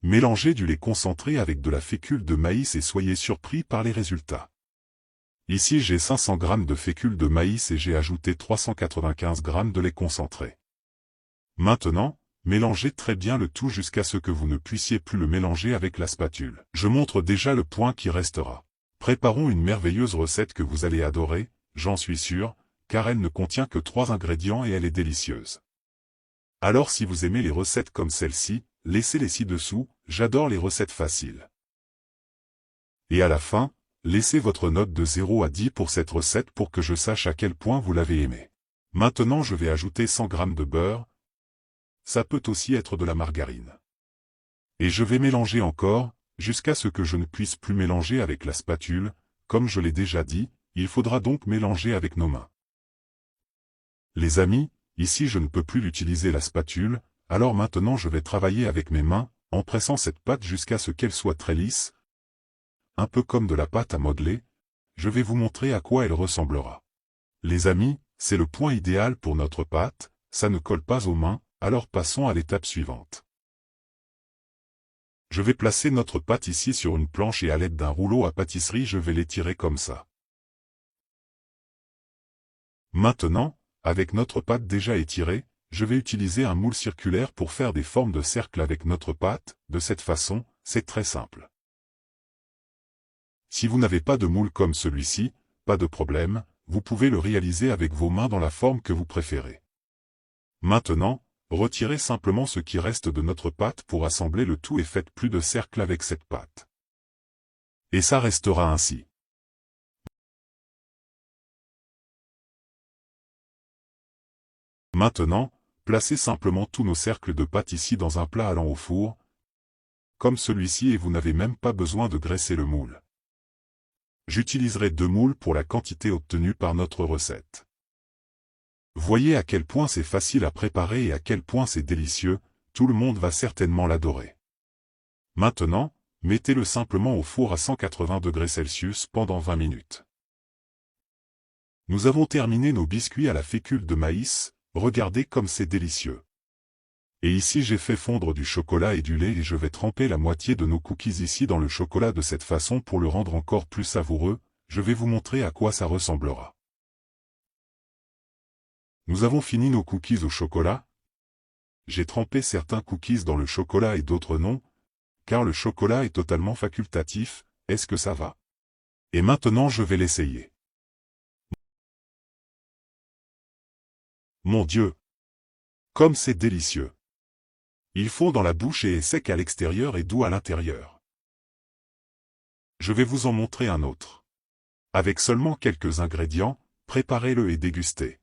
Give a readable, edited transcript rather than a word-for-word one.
Mélangez du lait concentré avec de la fécule de maïs et soyez surpris par les résultats. Ici j'ai 500 g de fécule de maïs et j'ai ajouté 395 g de lait concentré. Maintenant, mélangez très bien le tout jusqu'à ce que vous ne puissiez plus le mélanger avec la spatule. Je montre déjà le point qui restera. Préparons une merveilleuse recette que vous allez adorer, j'en suis sûr, car elle ne contient que 3 ingrédients et elle est délicieuse. Alors si vous aimez les recettes comme celle-ci, laissez-les ci-dessous, j'adore les recettes faciles. Et à la fin, laissez votre note de 0 à 10 pour cette recette pour que je sache à quel point vous l'avez aimée. Maintenant je vais ajouter 100 g de beurre. Ça peut aussi être de la margarine. Et je vais mélanger encore, jusqu'à ce que je ne puisse plus mélanger avec la spatule, comme je l'ai déjà dit, il faudra donc mélanger avec nos mains. Les amis, ici je ne peux plus utiliser la spatule, alors maintenant je vais travailler avec mes mains, en pressant cette pâte jusqu'à ce qu'elle soit très lisse, un peu comme de la pâte à modeler, je vais vous montrer à quoi elle ressemblera. Les amis, c'est le point idéal pour notre pâte, ça ne colle pas aux mains, alors passons à l'étape suivante. Je vais placer notre pâte ici sur une planche et à l'aide d'un rouleau à pâtisserie je vais l'étirer comme ça. Maintenant, avec notre pâte déjà étirée, je vais utiliser un moule circulaire pour faire des formes de cercle avec notre pâte, de cette façon, c'est très simple. Si vous n'avez pas de moule comme celui-ci, pas de problème, vous pouvez le réaliser avec vos mains dans la forme que vous préférez. Maintenant, retirez simplement ce qui reste de notre pâte pour assembler le tout et faites plus de cercles avec cette pâte. Et ça restera ainsi. Maintenant, placez simplement tous nos cercles de pâte ici dans un plat allant au four, comme celui-ci et vous n'avez même pas besoin de graisser le moule. J'utiliserai 2 moules pour la quantité obtenue par notre recette. Voyez à quel point c'est facile à préparer et à quel point c'est délicieux, tout le monde va certainement l'adorer. Maintenant, mettez-le simplement au four à 180 degrés Celsius pendant 20 minutes. Nous avons terminé nos biscuits à la fécule de maïs, regardez comme c'est délicieux. Et ici j'ai fait fondre du chocolat et du lait et je vais tremper la moitié de nos cookies ici dans le chocolat de cette façon pour le rendre encore plus savoureux, je vais vous montrer à quoi ça ressemblera. Nous avons fini nos cookies au chocolat. J'ai trempé certains cookies dans le chocolat et d'autres non, car le chocolat est totalement facultatif, est-ce que ça va? Et maintenant je vais l'essayer. Mon Dieu! Comme c'est délicieux! Il fond dans la bouche et est sec à l'extérieur et doux à l'intérieur. Je vais vous en montrer un autre. Avec seulement quelques ingrédients, préparez-le et dégustez.